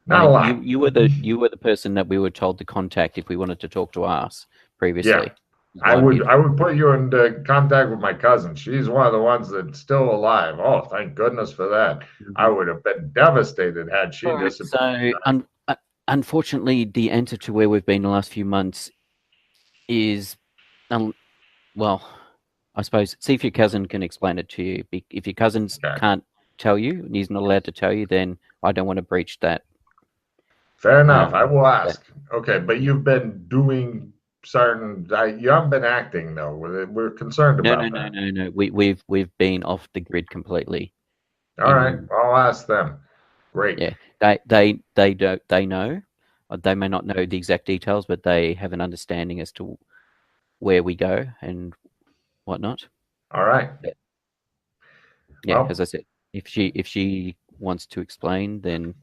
Not a lot. You were the person that we were told to contact if we wanted to talk to us Yeah. previously. Is I what I'm would hearing. I would put you into contact with my cousin. She's one of the ones that's still alive. Oh, thank goodness for that. I Mhm. would have been devastated had she All right. disappeared. So, unfortunately, the answer to where we've been the last few months is, um, well, I suppose, see if your cousin can explain it to you. If your cousins Okay. can't tell you, and he's not allowed to tell you, then I don't want to breach that. Fair enough. I Um, will that ask. Okay, but you've been doing certain. You haven't been acting though. We're concerned no, about no, no, that. no, no. We've been off the grid completely. All right, In I'll ask them. Great. Yeah, they don't they know. They may not know the exact details, but they have an understanding as to where we go and whatnot. All right. Yeah, yeah. As Well, I said, if she wants to explain, then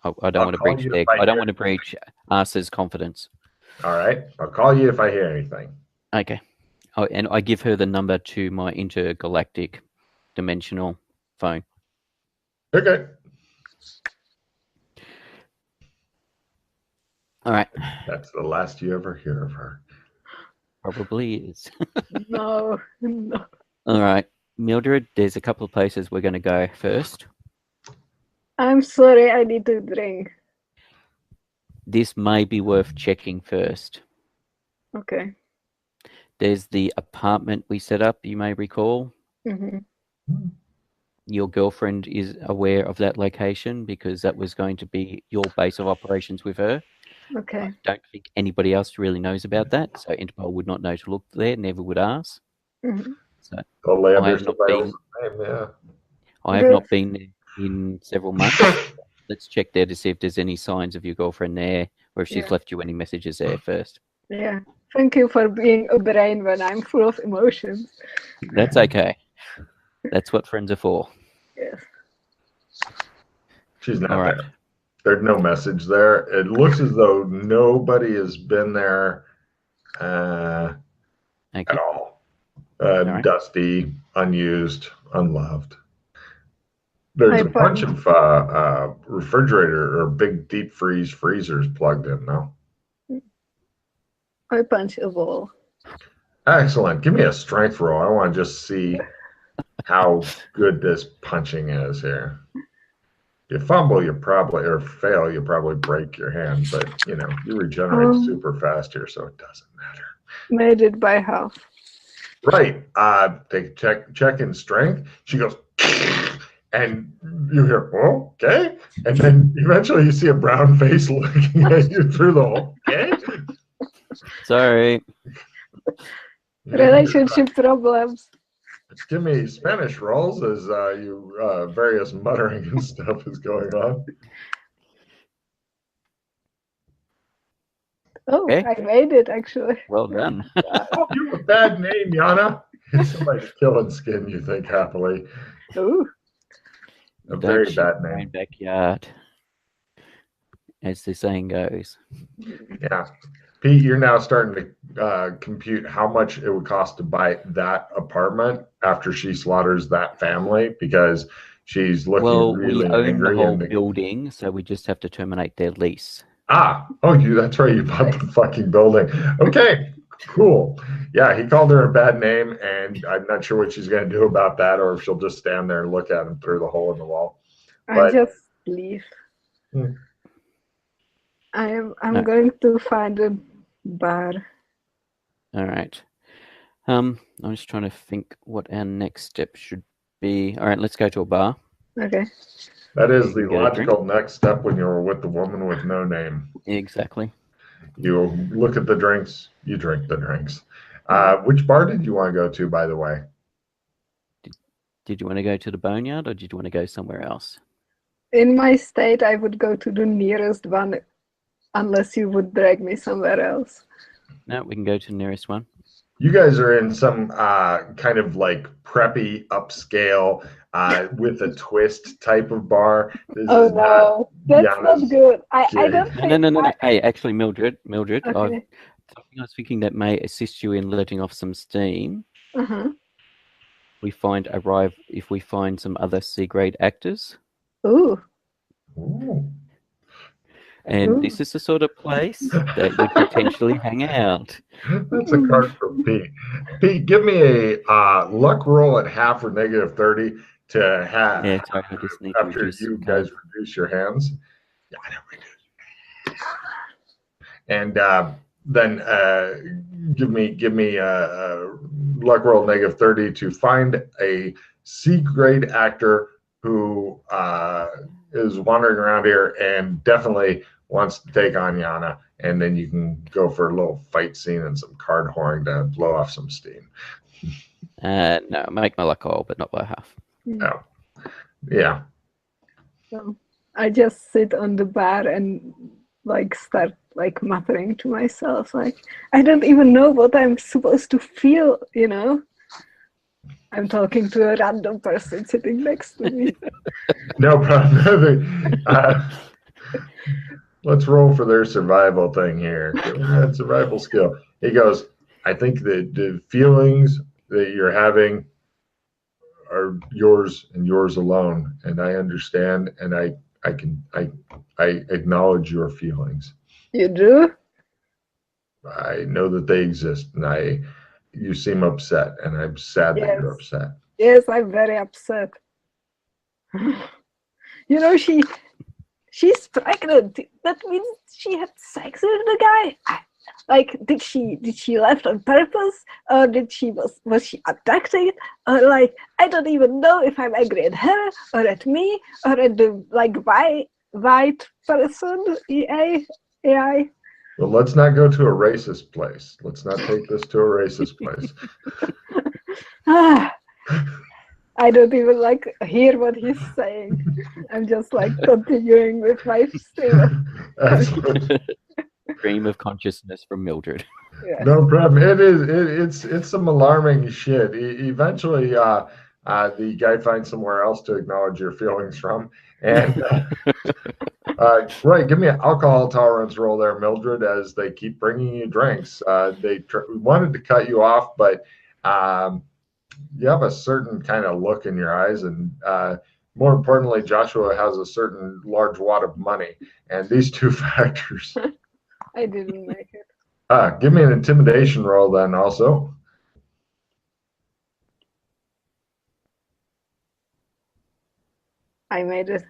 I don't I'll want to call breach you if their. I I don't hear. want to breach us's confidence. All right. I'll call you if I hear anything. Okay. Oh, and I give her the number to my intergalactic dimensional phone. Okay. All right. That's the last you ever hear of her. Probably is. No, no. All right. Mildred, there's a couple of places we're going to go first. I'm sorry, I need to drink. This may be worth checking first. Okay. There's the apartment we set up, you may recall. Mm-hmm. Your girlfriend is aware of that location because that was going to be your base of operations with her. Okay. I don't think anybody else really knows about that, so Interpol would not know to look there, never would ask. Mm-hmm. So Go lay I under have not somebody else's been name. Yeah. I have Good. not been there in several months. Let's check there to see if there's any signs of your girlfriend there or if she's Yeah. left you any messages there first. Yeah. Thank you for being a brain when I'm full of emotions. That's okay. That's what friends are for. Yes. She's All not right. there. There's no message there. It looks as though nobody has been there at Okay. all. All right. Dusty, unused, unloved. I There's a bunch punch. of refrigerator or big deep freezers plugged in now. I punch a wall. Excellent. Give me a strength roll. I want to just see how good this punching is here. You fumble, you probably or fail, you probably break your hand, but you regenerate super fast here, so it doesn't matter. Made it by half. Right. They check in strength. She goes, and you hear, oh, okay. And then eventually you see a brown face looking at you through the hole. Okay. Sorry. Relationship problems. Give me Spanish rolls as you various muttering and stuff is going on. Oh, Okay. I made it actually. Well done. Oh, you have a bad name, Yana. Somebody's killing skin, you think happily. Ooh. A Don't very shoot bad in your own name. backyard, as the saying goes. Yeah. Pete, you're now starting to compute how much it would cost to buy that apartment after she slaughters that family because she's looking Well, we really own the angry whole and building, so we just have to terminate their lease. that's right, you bought the fucking building. Okay, cool. Yeah, he called her a bad name, and I'm not sure what she's going to do about that, or if she'll just stand there and look at him through the hole in the wall. I But just leave. Hmm. I'm No. going to find a bar. All right. I'm just trying to think what our next step should be. All right, let's go to a bar. Okay. that You is the can get a drink. logical next step when you're with the woman with no name. Exactly. You look at the drinks, you drink the drinks. Which bar did you want to go to, by the way? Did you want to go to the Boneyard or did you want to go somewhere else? In my state, I would go to the nearest one unless you would drag me somewhere else. No, we can go to the nearest one. You guys are in some kind of like preppy upscale with a twist type of bar. This Oh is no, that's not Yana's good. I gig. don't No, think. no, no, no, no. Hey, actually, Mildred, Okay. something I was thinking that may assist you in letting off some steam. Uh-huh. If we find some other C grade actors. Ooh. Ooh. And this is the sort of place that would potentially hang out. That's a card from Pete. Pete, give me a luck roll at half or negative 30 to have Yeah, sorry, I just need to after reduce you the guys card. reduce your hands. Yeah, I know, reduce. And then give me a luck roll negative 30 to find a C grade actor who is wandering around here and definitely wants to take on Yana, and then you can go for a little fight scene and some card whoring to blow off some steam. No, make my luck roll, but not by half. Oh, yeah. So I just sit on the bar and like start like muttering to myself, like I don't even know what I'm supposed to feel, you know. I'm talking to a random person sitting next to me. No problem. Let's roll for their survival thing here. That survival skill. He goes, I think that the feelings that you're having are yours and yours alone. And I understand, and I acknowledge your feelings. You do? I know that they exist, and you seem upset, and I'm sad that you're upset. Yes, I'm very upset. You know, she's pregnant. That means she had sex with the guy. Like, did she left on purpose, or was she abducted, or like I don't even know if I'm angry at her or at me or at the like white person AI. Well, let's not go to a racist place. Let's not take this to a racist place. I don't even like hear what he's saying. I'm just like continuing with my stream. Stream of consciousness from Mildred. Yeah. No problem. It's some alarming shit. Eventually, the guy finds somewhere else to acknowledge your feelings from, and right. Give me an alcohol tolerance roll there, Mildred, as they keep bringing you drinks. They wanted to cut you off, but you have a certain kind of look in your eyes, and more importantly, Joshua has a certain large wad of money, and these two factors. I didn't make it. Give me an intimidation roll then also. I made it.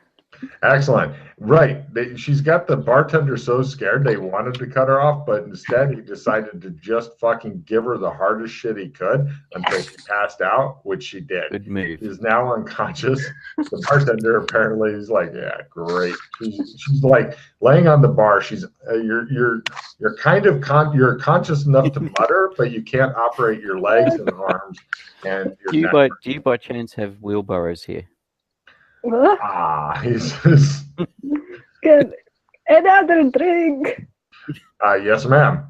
Excellent. Right. She's got the bartender so scared they wanted to cut her off, but instead he decided to just fucking give her the hardest shit he could until she passed out, which she did. Good move. She's now unconscious. The bartender apparently is like, yeah, great. She's like laying on the bar. She's you're kind of you're conscious enough to mutter, but you can't operate your legs and arms. And do you by chance have wheelbarrows here? What? He's Good. Another drink. Yes, ma'am.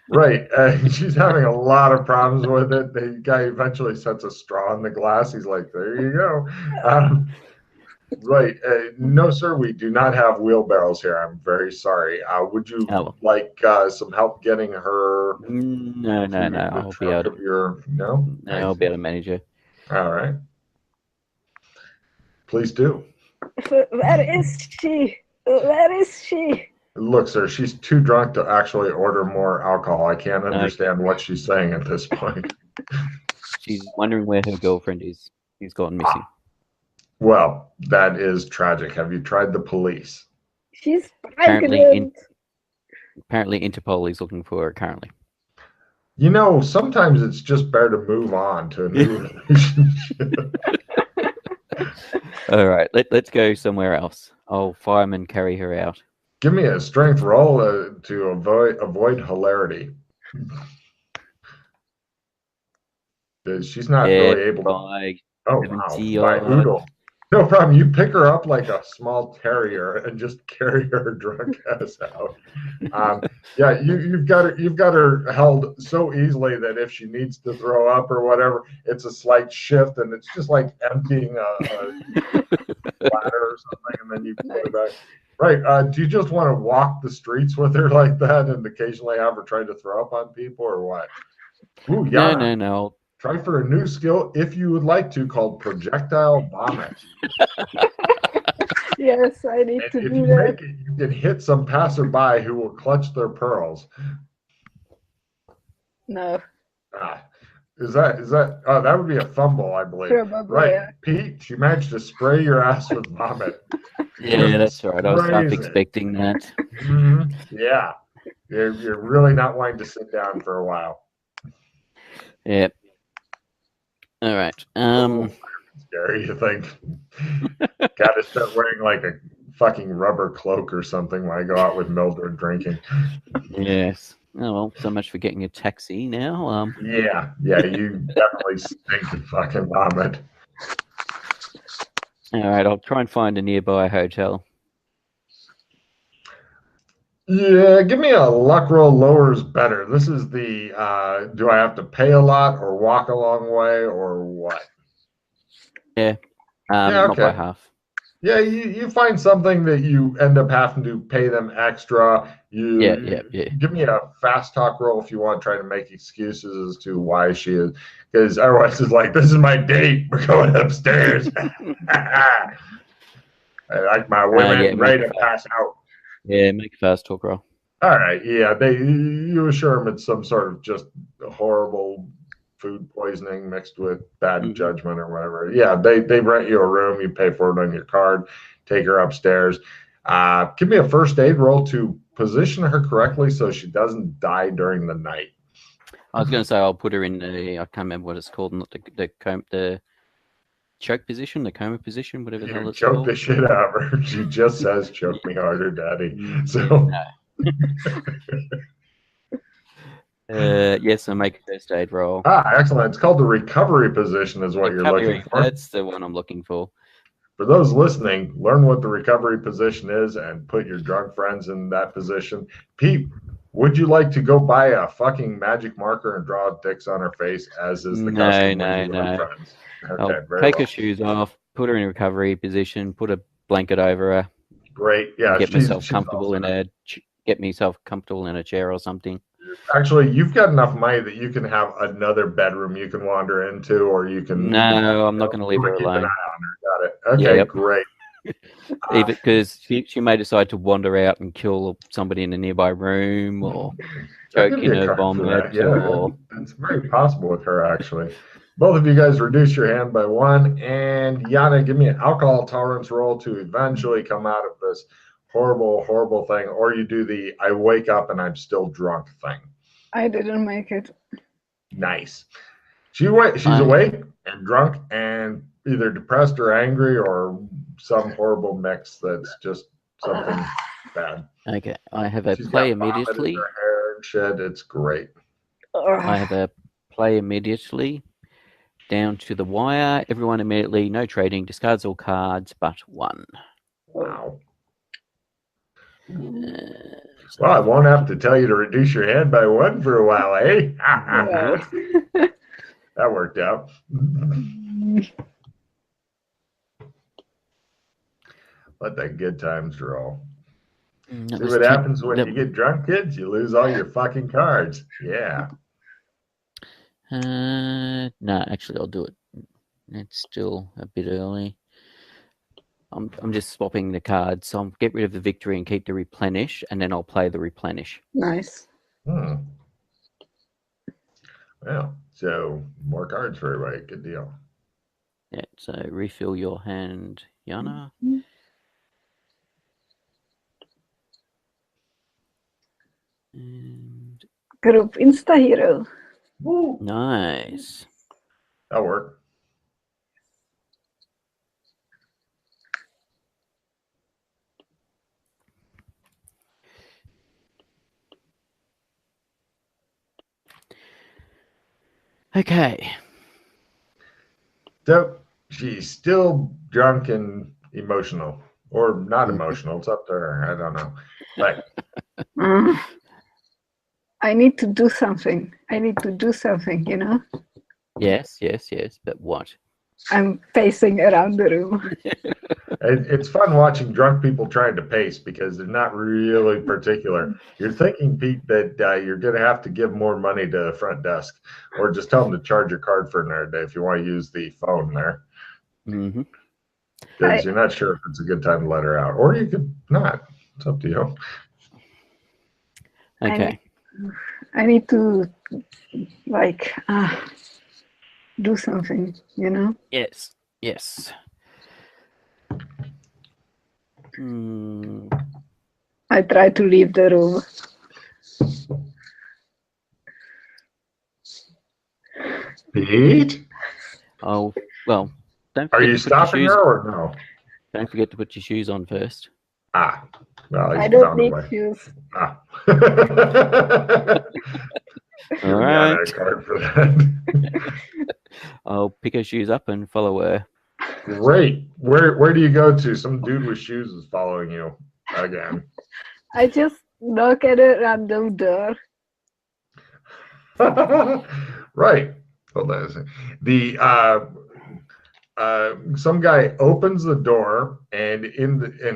Right. She's having a lot of problems with it. The guy eventually sets a straw in the glass. He's like, there you go. Right. No, sir, we do not have wheelbarrows here. I'm very sorry. Would you like some help getting her? No. I'll be able to. No, I'll be able to manage her. All right. Please do. Where is she? Where is she? Look, sir, she's too drunk to actually order more alcohol. I can't understand what she's saying at this point. She's wondering where her girlfriend is. He's gone missing. Well, that is tragic. Have you tried the police? She's pregnant. Apparently Interpol is looking for her currently. You know, sometimes it's just better to move on to a new relationship. All right, let's go somewhere else. I'll fireman carry her out. Give me a strength roll to avoid hilarity. She's not really able to. Oh, wow. By Oodle. No problem. You pick her up like a small terrier and just carry her drunk ass out. Yeah, you've got her held so easily that if she needs to throw up or whatever, it's a slight shift, and it's just like emptying a bladder or something, and then you put it back. Right. Do you just want to walk the streets with her like that and occasionally have her try to throw up on people, or what? Ooh, yeah. No. Try for a new skill, if you would like to, called projectile vomit. Yes, I need And to if do you that. make it, you can hit some passerby who will clutch their pearls. No, Ah, is that? Oh, that would be a fumble, I believe. probably. Right, Pete, you managed to spray your ass with vomit. Yeah, that's right. I was half Crazy. expecting that. Yeah, you're really not wanting to sit down for a while. Yeah. All right. Scary, you think? Got to start wearing like a fucking rubber cloak or something when I go out with Mildred drinking. Yes. Oh well, so much for getting a taxi now. Yeah, you definitely stink of fucking vomit. All right, I'll try and find a nearby hotel. Yeah, give me a luck roll lower is better. This is the do I have to pay a lot or walk a long way or what? Yeah. Yeah, Not by okay. half. Yeah, you find something that you end up having to pay them extra. Yeah. Give me a fast talk roll if you want to try to make excuses as to why she is, because otherwise it's like, this is my date. We're going upstairs. I like my women Yeah, ready to pass out. Yeah, make a fast talk roll. All right, yeah, you assure them it's some sort of just horrible food poisoning mixed with bad judgment or whatever. Yeah, they rent you a room, you pay for it on your card, take her upstairs. Give me a first aid roll to position her correctly so she doesn't die during the night. I was going to say I'll put her in the, I can't remember what it's called, not the choke position, the coma position, whatever the hell it's Choke called. the shit out of her. She just says, "Choke me harder, Daddy." So. Yes, I make a first aid roll. Excellent. It's called the recovery position, is what you're looking for. That's the one I'm looking for. For those listening, learn what the recovery position is and put your drunk friends in that position. Pete, would you like to go buy a fucking magic marker and draw dicks on her face, as is the custom when you are friends? Okay, I'll very take well. her shoes off, put her in a recovery position, put a blanket over her. Great. Yeah, get myself comfortable in a chair or something. Actually, you've got enough money that you can have another bedroom you can wander into, or you can. No, I'm not going to leave her alone. Got it. Okay, great. Even because she may decide to wander out and kill somebody in a nearby room or choke in a vomit. It's very possible with her, actually. Both of you guys reduce your hand by 1, and Yana, give me an alcohol tolerance roll to eventually come out of this horrible, horrible thing, or you do the I wake up and I'm still drunk thing. I didn't make it. Nice. She's awake and drunk and either depressed or angry or some horrible mix that's just something bad. Okay, I have a play immediately. Her hair and shit. It's great. I have a play immediately. Down to the wire. Everyone immediately, no trading, discards all cards but 1. Wow. Well, I won't have to tell you to reduce your hand by 1 for a while, eh? That worked out. Let the good times roll. See what happens when you get drunk, kids? You lose all your fucking cards. Yeah. No, actually, I'll do it. It's still a bit early. I'm just swapping the cards. So I'll get rid of the victory and keep the replenish, and then I'll play the replenish. Nice. Well, so more cards for everybody. Good deal. Yeah, so refill your hand, Yana. And Group Insta Hero. Woo. Nice. That'll work. Okay. So she's still drunk and emotional, or not emotional. It's up to her. I don't know. But I need to do something. You know? Yes. But what? I'm pacing around the room. It's fun watching drunk people trying to pace because they're not really particular. You're thinking, Pete, that you're going to have to give more money to the front desk, or just tell them to charge your card for another day if you want to use the phone there. because you're not sure if it's a good time to let her out, or you could not. It's up to you. Okay. I need to like do something, you know? Yes. Yes. Hmm. I try to leave the room. Pete, Oh well. Don't are forget you to put your stopping shoes. her or no? Don't forget to put your shoes on first. Ah, well, I he's don't on the need way. shoes. Ah. All Giving Yana a right. card for that. I'll pick her shoes up and follow her. Great. Where do you go to? Some dude with shoes is following you again. I just knock at a random door. Right. Hold on a second. The some guy opens the door and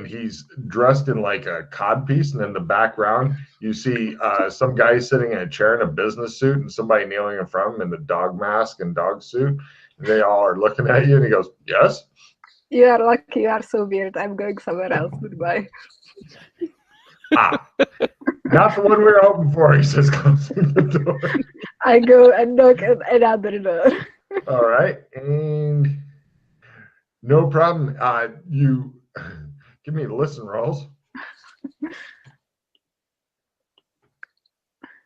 he's dressed in like a codpiece, and in the background you see some guy sitting in a chair in a business suit and somebody kneeling in front of him in the dog mask and dog suit. And they all are looking at you, and he goes, "Yes." You are lucky, you are so weird. I'm going somewhere else. Goodbye. Ah, not the one we were hoping for. He says, closing the door. I go and knock at another door. All right, and no problem. You give me listen rolls.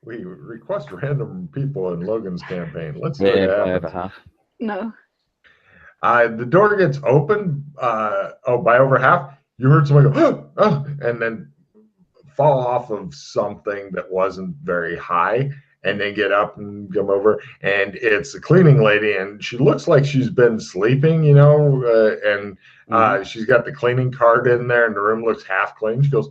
We request random people in Logan's campaign. Let's see what Yeah, by happens. over half. No. The door gets open. By over half. You heard someone go, oh, and then fall off of something that wasn't very high, and then get up and come over. And it's a cleaning lady, and she looks like she's been sleeping, and she's got the cleaning cart in there, and the room looks half clean. She goes,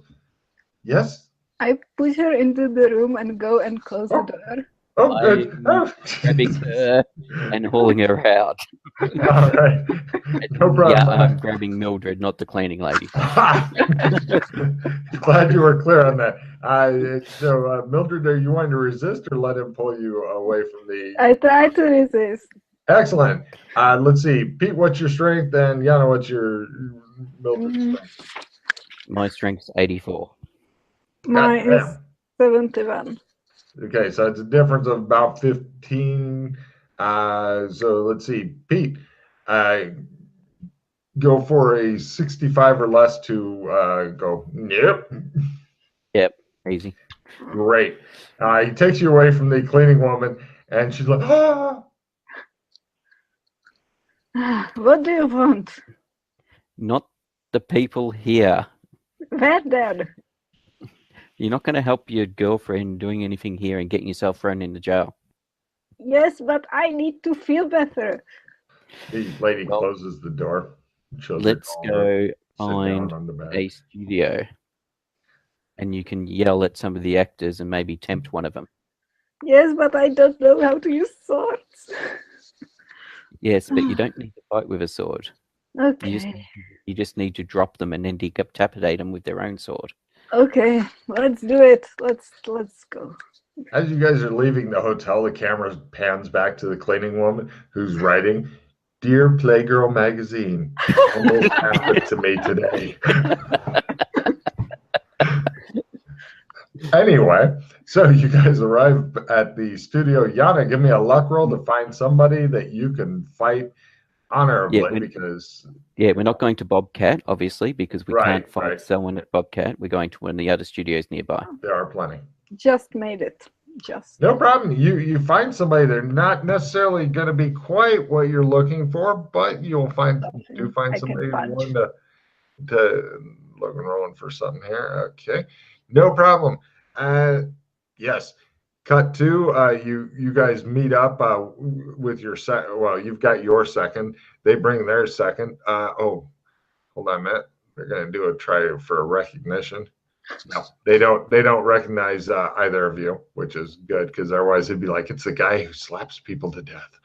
"Yes." I push her into the room and go and close the door. Oh, good. I'm grabbing her and hauling her out. All right. No problem. Yeah, I'm grabbing Mildred, not the cleaning lady. Glad you were clear on that. So, Mildred, are you wanting to resist or let him pull you away from the... I try to resist. Excellent. Let's see. Pete, what's your strength? And Yana, what's your Mildred's strength? My strength's 84. Mine is 71. Okay, so it's a difference of about 15. So let's see. Pete, go for a 65 or less to go. Yep. Yep, easy. Great. He takes you away from the cleaning woman, and she's like, "Ah!" What do you want? Not the people here. Where then? You're not going to help your girlfriend doing anything here and getting yourself thrown into jail. Yes, but I need to feel better. The lady closes the door. Let's go find a studio, and you can yell at some of the actors and maybe tempt one of them. Yes, but I don't know how to use swords. Yes, but you don't need to fight with a sword. Okay. You just need to drop them and then decapitate them with their own sword. Okay, let's do it. Let's go. As you guys are leaving the hotel, the camera pans back to the cleaning woman who's writing, "Dear Playgirl Magazine, almost happened to me today." Anyway, so you guys arrive at the studio. Yana, give me a luck roll to find somebody that you can fight honorably, because... Yeah, we're not going to Bobcat, obviously, because we can't fight right. someone at Bobcat. We're going to one of the other studios nearby. There are plenty. Just made it. Just. No problem. You find somebody. They're not necessarily going to be quite what you're looking for, but you'll find somebody willing to look and rolling for something here. Okay, no problem. Yes. Cut to you guys meet up with your second. Well, you've got your second. They bring their second. Hold on a minute. They're going to do a try for a recognition. No, they don't recognize either of you, which is good, because otherwise it'd be like, it's the guy who slaps people to death.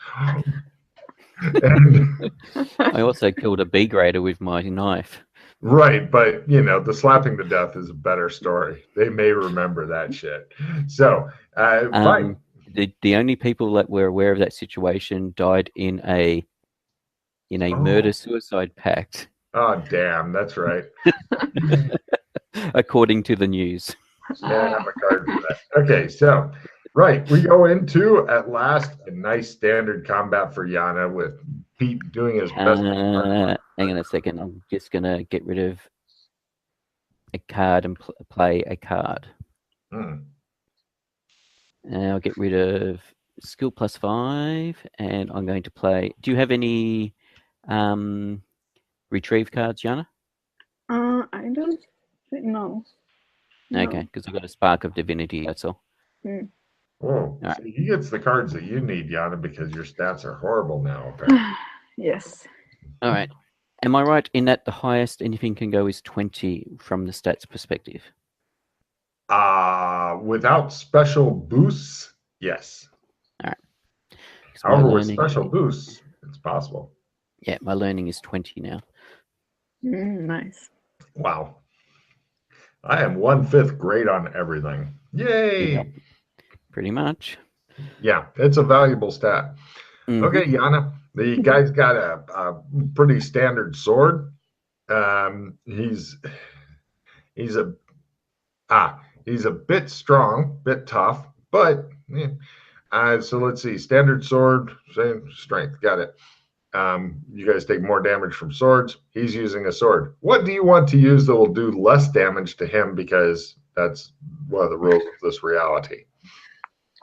And, I also killed a B grader with my knife. right, but the slapping to death is a better story. They may remember that shit. So, fine. The only people that were aware of that situation died in a murder-suicide pact. Oh, damn. That's right. According to the news. Yeah, I have a card for that. Okay, so, right. We go into, at last, a nice standard combat for Yana with Pete doing his best. Hang on a second. I'm just going to get rid of a card and play a card. Hmm. And I'll get rid of skill +5, and I'm going to play. Do you have any retrieve cards, Yana? I don't know. Okay, because I've got a Spark of Divinity, that's all. Oh, All right. so he gets the cards that you need, Yana, because your stats are horrible now. Apparently. Yes. All right. Am I right in that the highest anything can go is 20 from the stats perspective? Without special boosts, yes. All right. However, with special boosts, it's possible. Yeah, my learning is 20 now. Nice. Wow. I am 1/5 grade on everything. Yay! Yep. Pretty much. Yeah, it's a valuable stat. Okay, Yana, the guy's got a pretty standard sword. He's a bit strong, bit tough, but so let's see. Standard sword, same strength. Got it. You guys take more damage from swords. He's using a sword. What do you want to use that will do less damage to him? Because that's one of the rules of this reality.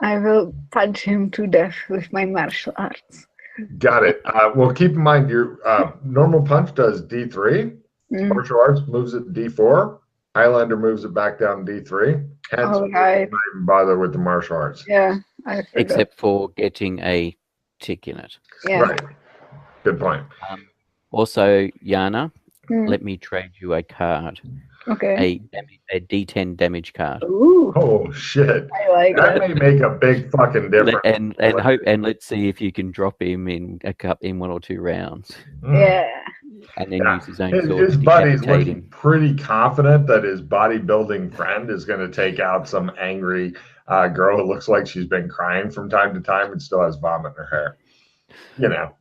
I will punch him to death with my martial arts. Got it. Well, keep in mind your normal punch does D3. Martial arts moves it D4. Highlander moves it back down D3. Hence, All right. not even bother with the martial arts. Yeah, I forgot. Except for getting a tick in it. Yeah. Right. Good point. Also, Yana, let me trade you a card. Okay. A D10 damage card. Ooh. Oh shit! I like That that. may make a big fucking difference. And let's see if you can drop him in in 1 or 2 rounds. Yeah. And then use his own sword. His to buddy's decapitate looking him. pretty confident that his bodybuilding friend is going to take out some angry girl who looks like she's been crying from time to time and still has vomit in her hair. You know,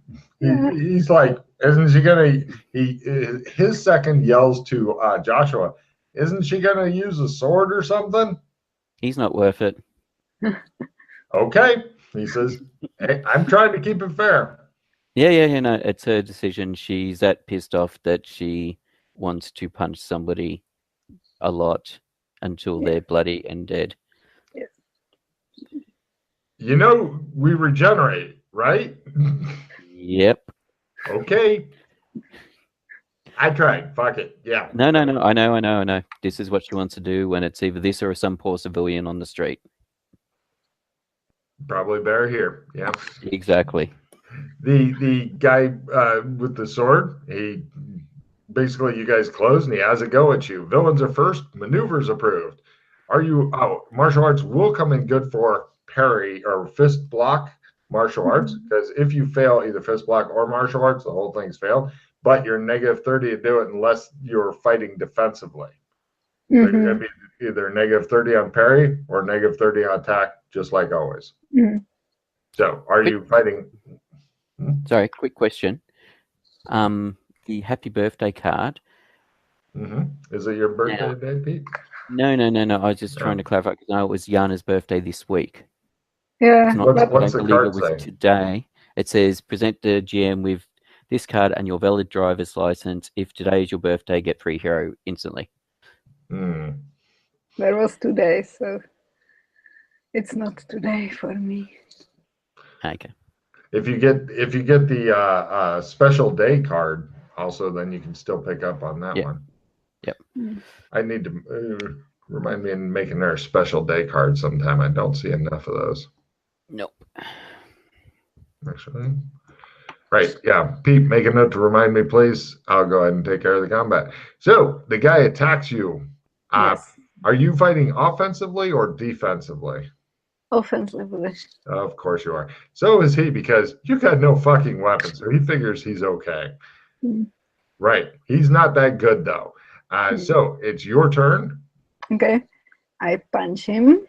he's like, isn't she gonna? His second yells to Joshua, "Isn't she gonna use a sword or something?" He's not worth it. Okay, he says, hey, I'm trying to keep it fair. Yeah, no, it's her decision. She's that pissed off that she wants to punch somebody a lot until they're bloody and dead. Yes. You know, we regenerate, right? Yep. Okay. I tried. Fuck it. Yeah. No. I know. This is what she wants to do when it's either this or some poor civilian on the street. Probably better here. Yeah. Exactly. The guy with the sword, he basically, you guys close and he has a go at you. Villains are first, maneuvers approved. Martial arts will come in good for parry or fist block martial arts, because if you fail either fist block or martial arts, the whole thing's failed. But you're -30 to do it unless you're fighting defensively. So you're going to be either -30 on parry or -30 on attack, just like always. So are you fighting? Sorry, quick question. The happy birthday card. Is it your birthday day, Pete? No. I was just trying to clarify because it was Yana's birthday this week. Yeah. What's the card say? Today. It says present the GM with this card and your valid driver's license. If today is your birthday, get free hero instantly. There was today, so it's not today for me. Okay. If you get the special day card, also, then you can still pick up on that one. Yep. I need to remind me in making their special day card sometime. I don't see enough of those. Nope. Actually. Right. Yeah. Pete, make a note to remind me, please. I'll go ahead and take care of the combat. So the guy attacks you. Yes. Are you fighting offensively or defensively? Offensively. Of course you are. So is he, because you got no fucking weapons, so he figures he's okay. Right. He's not that good, though. So it's your turn. Okay. I punch him.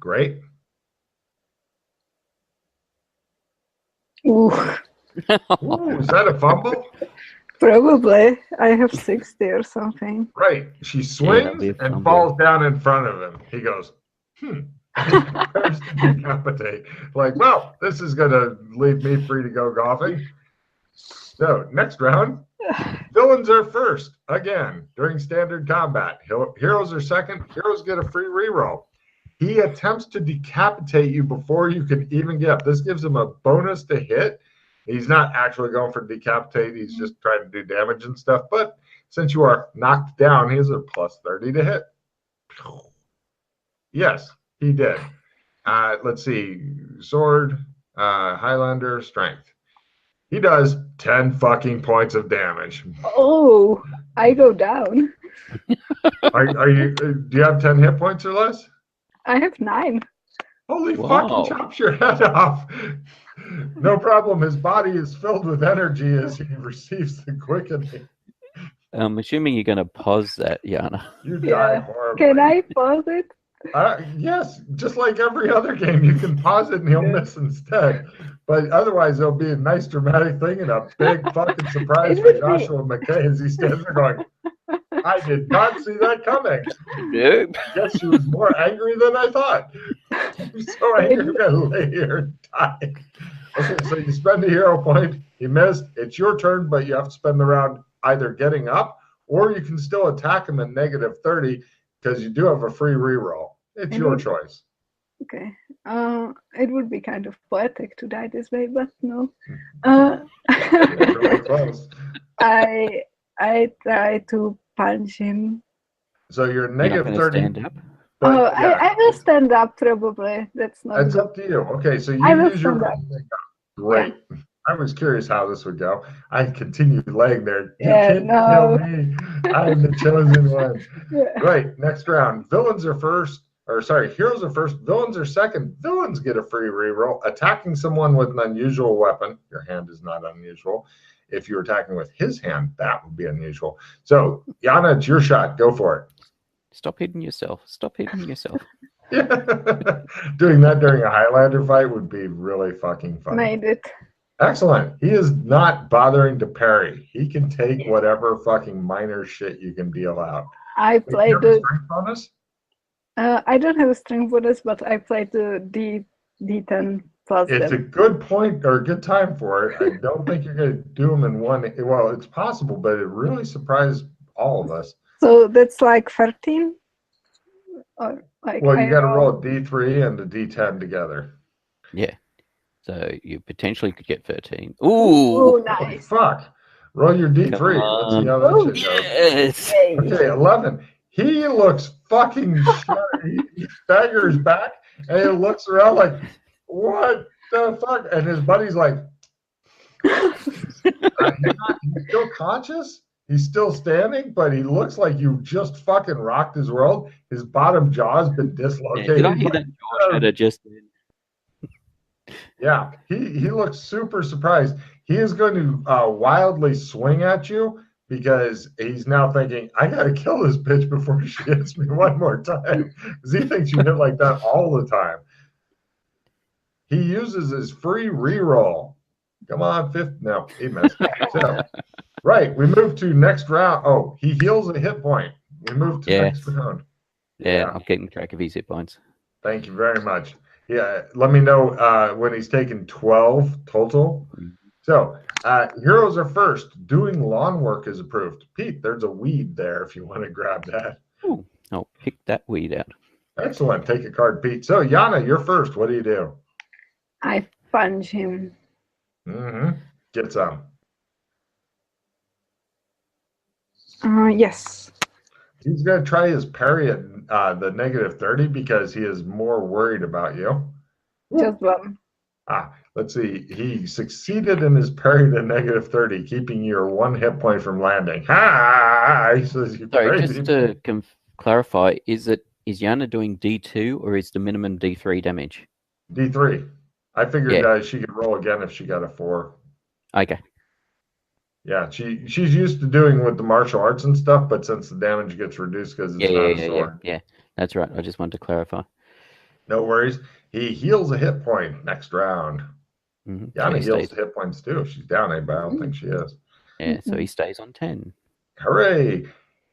Great. Ooh. Ooh, is that a fumble? Probably. I have 60 or something. Right. She that'll swings be a and fumble. falls down in front of him. He goes, He prepares to decapitate. Like, well, this is going to leave me free to go golfing. So, next round, villains are first. Again, during standard combat. Heroes are second. Heroes get a free reroll. He attempts to decapitate you before you can even get up. This gives him a bonus to hit. He's not actually going for decapitate. He's just trying to do damage and stuff. But since you are knocked down, he has a plus 30 to hit. Yes, he did. Let's see. Sword, Highlander, strength. He does 10 fucking points of damage. Oh, I go down. Are you? Do you have 10 hit points or less? I have 9. Holy Wow. fuck, he chops your head off. No problem. His body is filled with energy as he receives the quickening. I'm assuming you're going to pause that, Yana. You Yeah. die horribly. Can I pause it? Yes, just like every other game, you can pause it and he'll miss instead. But otherwise, it'll be a nice dramatic thing and a big fucking surprise It for would be- Joshua McKay as he stands there going, I did not see that coming. Nope. Guess she was more angry than I thought. I'm so angry I'm gonna lay here and die. Okay, so you spend a hero point. You missed. It's your turn, but you have to spend the round either getting up or you can still attack him at negative 30 because you do have a free reroll. It's your choice. Okay. It would be kind of poetic to die this way, but no. It's really close. I try to punch him. So you're You're not negative going to 30. stand up? But Oh, yeah, I will stand up probably. That's not it's good. up to you. Okay, so you I will use your stand up. Great. I was curious how this would go. I continued laying there. You Yeah, can't no. kill me. I am the chosen one. Yeah. Right, next round. Villains are first, or sorry, heroes are first, villains are second. Villains get a free reroll. Attacking someone with an unusual weapon, your hand is not unusual. If you're attacking with his hand, that would be unusual. So, Yana, it's your shot. Go for it. Stop hitting yourself. Stop hitting yourself. Yeah. Doing that during a Highlander fight would be really fucking fun. Made it. Excellent. He is not bothering to parry. He can take whatever fucking minor shit you can deal out. I Do you played have a the. strength bonus? I don't have a strength bonus, but I played the D10 plus It's a them. good point or a good time for it. I don't think you're going to do them in one. Well, it's possible, but it really surprised all of us. So that's like 13. Or like Well, you I got to roll a D3 and a D10 together. Yeah. So you potentially could get 13. Ooh. Oh, Holy nice. fuck. Roll your D3. Let's see how Oh, that shit goes. Yes. Yay. Okay, 11. He looks fucking sure. He staggers back and he looks around like, what the fuck? And his buddy's like, he's still conscious. He's still standing, but he looks like you just fucking rocked his world. His bottom jaw's been Yeah, dislocated. did I hear that jaw shatter just then? Yeah, he looks super surprised. He is going to wildly swing at you because he's now thinking, I got to kill this bitch before she hits me one more time. Because he thinks you hit like that all the time. He uses his free reroll. Come on, fifth. No, he missed. So, right, we move to next round. Oh, he heals a hit point. We move to next round. Yeah, I'm keeping track of his hit points. Thank you very much. Yeah, let me know when he's taken 12 total. So, heroes are first. Doing lawn work is approved. Pete, there's a weed there if you want to grab that. Ooh, I'll pick that weed out. Excellent. Take a card, Pete. So, Yana, you're first. What do you do? I punch him. Mm-hmm. Get some. Yes. He's going to try his parry at the negative 30 because he is more worried about you. Just one. Let's see. He succeeded in his parry to negative 30, keeping your one hit point from landing. Ha! He says you Sorry, crazy. just to clarify, is Yana doing D2 or is the minimum D3 damage? D3. I figured Yeah. she could roll again if she got a 4. Okay. Yeah, she's used to doing with the martial arts and stuff, but since the damage gets reduced because it's not a sword. Yeah. That's right. I just wanted to clarify. No worries. He heals a hit point next round. Mm-hmm. Yana heals hit points too if she's down, but I don't think she is. Yeah, so he stays on 10. Hooray!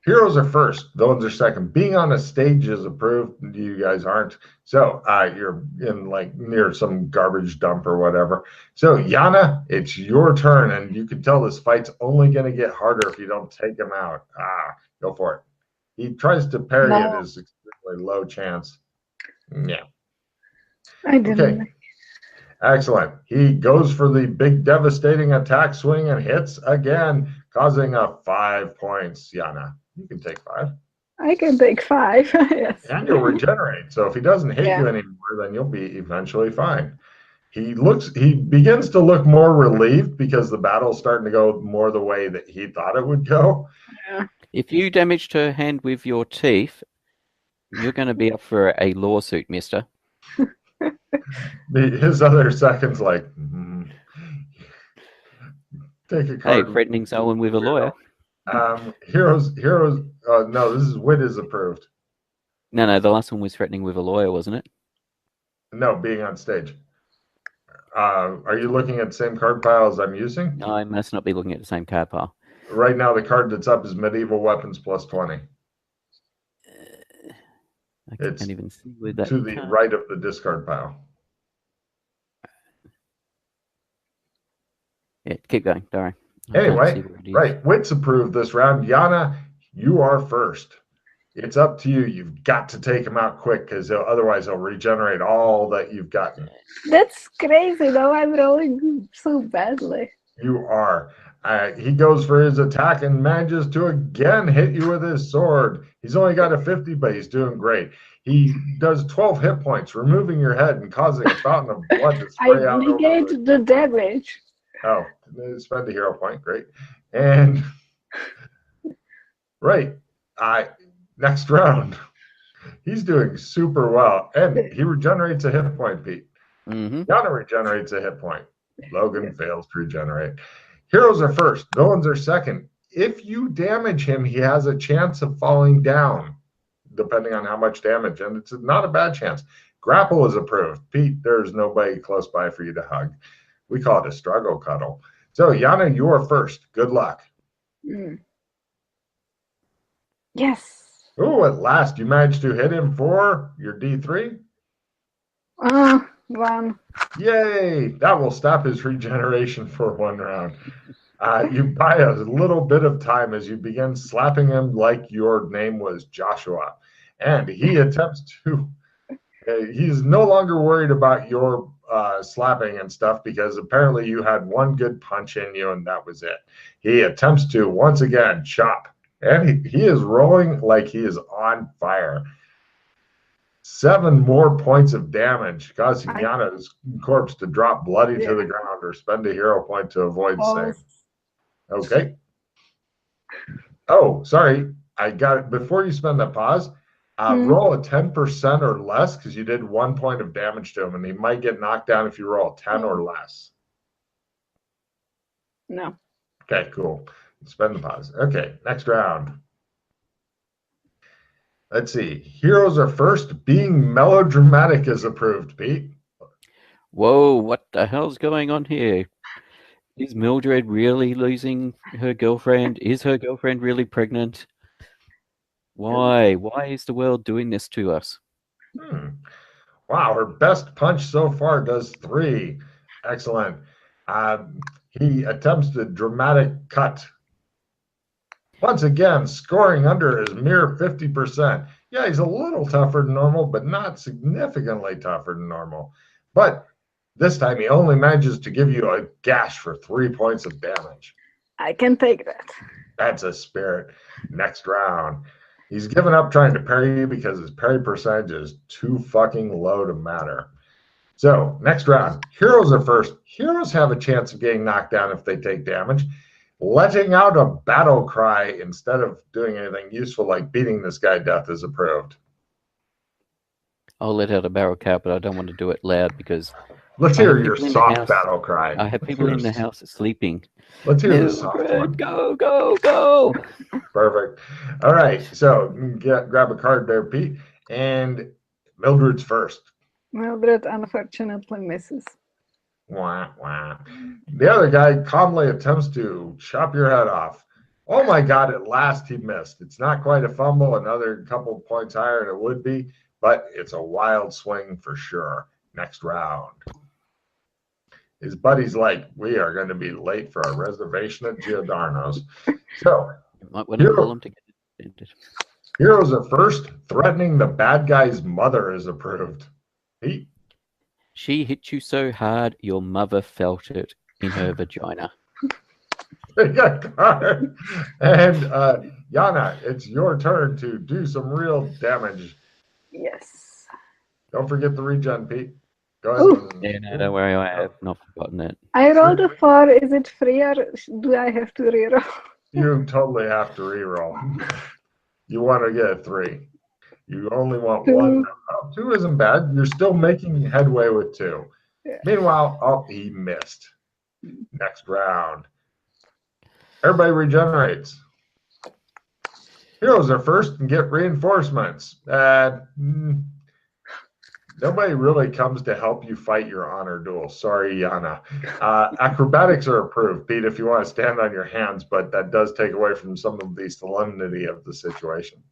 Heroes are first, villains are second. Being on a stage is approved. You guys aren't. So you're in like near some garbage dump or whatever. So Yana, it's your turn, and you can tell this fight's only going to get harder if you don't take him out. Go for it. He tries to parry it. Is extremely low chance. Yeah. I didn't. Okay. Excellent. He goes for the big devastating attack swing and hits again, causing a 5 points. Yana, you can take 5. I can take 5. Yes. And you'll regenerate. So if he doesn't hit you anymore, then you'll be eventually fine. He begins to look more relieved because the battle's starting to go more the way that he thought it would go. Yeah. If you damaged her hand with your teeth, you're going to be up for a lawsuit, mister. His other second's like, take a card. Hey, threatening someone with a lawyer. Heroes. No, this is wit is approved. No, the last one was threatening with a lawyer, wasn't it? No, being on stage. Are you looking at the same card pile as I'm using? No, I must not be looking at the same card pile. Right now, the card that's up is medieval weapons plus 20. I can't even see where that to the right of the discard pile. Yeah, keep going. Sorry. Anyway, right. Wits approved this round. Yana, you are first. It's up to you. You've got to take him out quick because otherwise he'll regenerate all that you've gotten. That's crazy, though. I'm rolling so badly. You are. He goes for his attack and manages to again hit you with his sword. He's only got a 50, but he's doing great. He does 12 hit points, removing your head and causing a fountain of blood to spray out. I negate the damage. Oh, spend a hero point. Great. And right. Next round. He's doing super well. And he regenerates a hit point, Pete. Yana regenerates a hit point. Logan fails to regenerate. Heroes are first. Villains are second. If you damage him, he has a chance of falling down, depending on how much damage. And it's not a bad chance. Grapple is approved. Pete, there's nobody close by for you to hug. We call it a struggle cuddle. So, Yana, you are first. Good luck. Yes. Oh, at last you managed to hit him for your D3? 1. Yay! That will stop his regeneration for 1 round. You buy a little bit of time as you begin slapping him like your name was Joshua. And he attempts to... he's no longer worried about your slapping and stuff because apparently you had 1 good punch in you and that was it. He attempts to, once again, chop. And he is rolling like he is on fire. 7 more points of damage, causing Yana's corpse to drop bloody to the ground or spend a hero point to avoid save. Okay. Oh, sorry. I got it. Before you spend that pause, roll a 10% or less because you did 1 point of damage to him, and he might get knocked down if you roll 10 or less. No. Okay, cool. Spend the pause. Okay, next round. Let's see. Heroes are first. Being melodramatic is approved, Pete. Whoa, what the hell's going on here? Is Mildred really losing her girlfriend? Is her girlfriend really pregnant? Why? Why is the world doing this to us? Wow, her best punch so far does 3. Excellent. He attempts the dramatic cut. Once again, scoring under his mere 50%. Yeah, he's a little tougher than normal, but not significantly tougher than normal. But this time he only manages to give you a gash for 3 points of damage. I can take that. That's a spirit. Next round. He's given up trying to parry you because his parry percentage is too fucking low to matter. So, next round. Heroes are first. Heroes have a chance of getting knocked down if they take damage. Letting out a battle cry instead of doing anything useful like beating this guy to death is approved. I'll let out a barrel cry, but I don't want to do it loud because... Let's hear your soft battle cry. I have people in the house sleeping. Let's hear the soft one. Go, go, go! Perfect. All right, so grab a card there, Pete. And Mildred's first. Mildred unfortunately misses. Wah, wah. The other guy calmly attempts to chop your head off. Oh my God, at last he missed. It's not quite a fumble, another couple points higher than it would be, but it's a wild swing for sure. Next round. His buddy's like, we are going to be late for our reservation at Giordano's. So, You might want to call him to get it extended. heroes are first. Threatening the bad guy's mother is approved. Pete? She hit you so hard, your mother felt it in her vagina. Pick a card. And Yana, it's your turn to do some real damage. Yes. Don't forget the regen, Pete. Go Ooh. ahead. Yeah, no, don't worry, I have not forgotten it. I rolled a 4. Is it free or do I have to reroll? You totally have to reroll. You want to get a 3. You only want 2. 1. Oh, 2 isn't bad. You're still making headway with 2. Yeah. Meanwhile, oh, he missed. Next round. Everybody regenerates. Heroes are first and get reinforcements. Nobody really comes to help you fight your honor duel. Sorry, Yana. Acrobatics are approved, Pete, if you want to stand on your hands, but that does take away from some of the solemnity of the situation.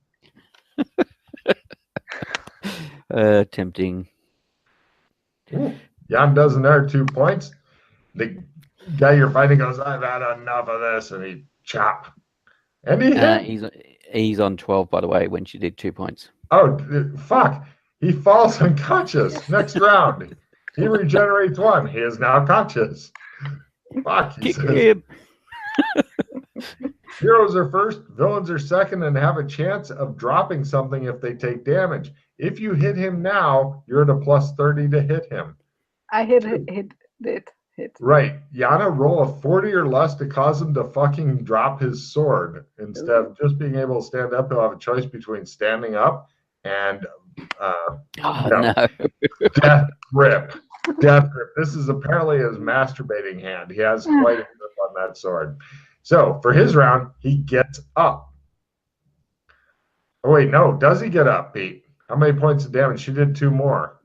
Tempting. Jan does another 2 points. The guy you're fighting goes, I've had enough of this, and he chop. And he hit. He's on 12, by the way, when she did 2 points. Oh, fuck. He falls unconscious. Next round. He regenerates 1. He is now conscious. Fuck. He Kick says, him. heroes are first, villains are second, and have a chance of dropping something if they take damage. If you hit him now, you're at a plus 30 to hit him. I hit. Right. Yana, roll a 40 or less to cause him to fucking drop his sword. Instead of just being able to stand up, he'll have a choice between standing up and no. death grip. Death grip. This is apparently his masturbating hand. He has quite a grip on that sword. So for his round, he gets up. Oh wait, no. Does he get up, Pete? How many points of damage? She did 2 more.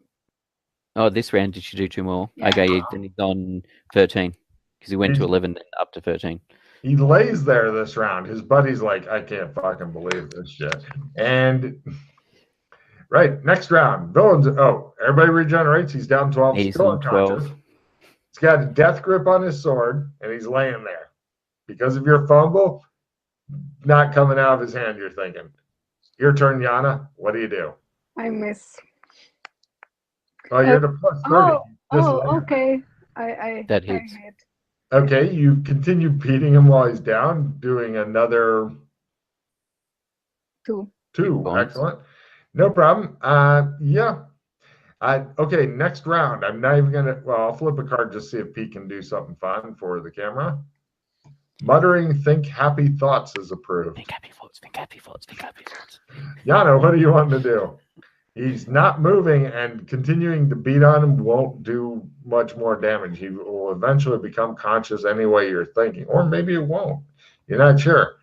Oh, this round, did she do 2 more? Yeah. Okay, then he's on 13. Because he went to 11 and up to 13. He lays there this round. His buddy's like, I can't fucking believe this shit. And right, next round. Villains. Oh, everybody regenerates. He's down 12. He's Still on 12. unconscious. He's got a death grip on his sword, and he's laying there. Because of your fumble, not coming out of his hand, you're thinking. Your turn, Yana. What do you do? I miss. Oh, you're at a plus 30. Okay. I That hits. I hit. Okay, you continue beating him while he's down, doing another 2. 2. Points. Excellent. No problem. Yeah. Okay, next round. I'm not even going to, well, I'll flip a card just see if Pete can do something fun for the camera. Muttering, think happy thoughts is approved. Think happy thoughts, think happy thoughts, think happy thoughts. Yana, what do you want to do? He's not moving, and continuing to beat on him won't do much more damage. He will eventually become conscious any way you're thinking, or maybe it won't. You're not sure.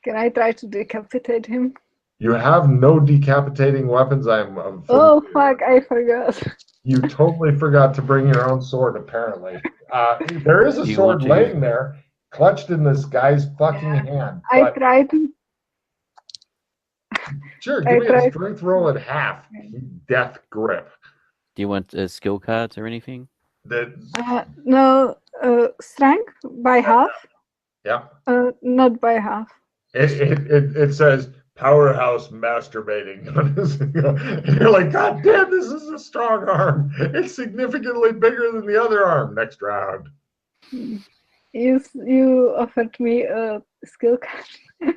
Can I try to decapitate him? You have no decapitating weapons. Oh, fuck, I forgot. You totally forgot to bring your own sword, apparently. There is a You sword want to- laying there, clutched in this guy's fucking hand. I but- tried to. Sure, I give me a tried- strength roll at half. Death grip. Do you want skill cards or anything? No, strength by half. Yeah. Not by half. It says powerhouse masturbating on his, and you're like, God damn, this is a strong arm. It's significantly bigger than the other arm. Next round. You offered me a skill card.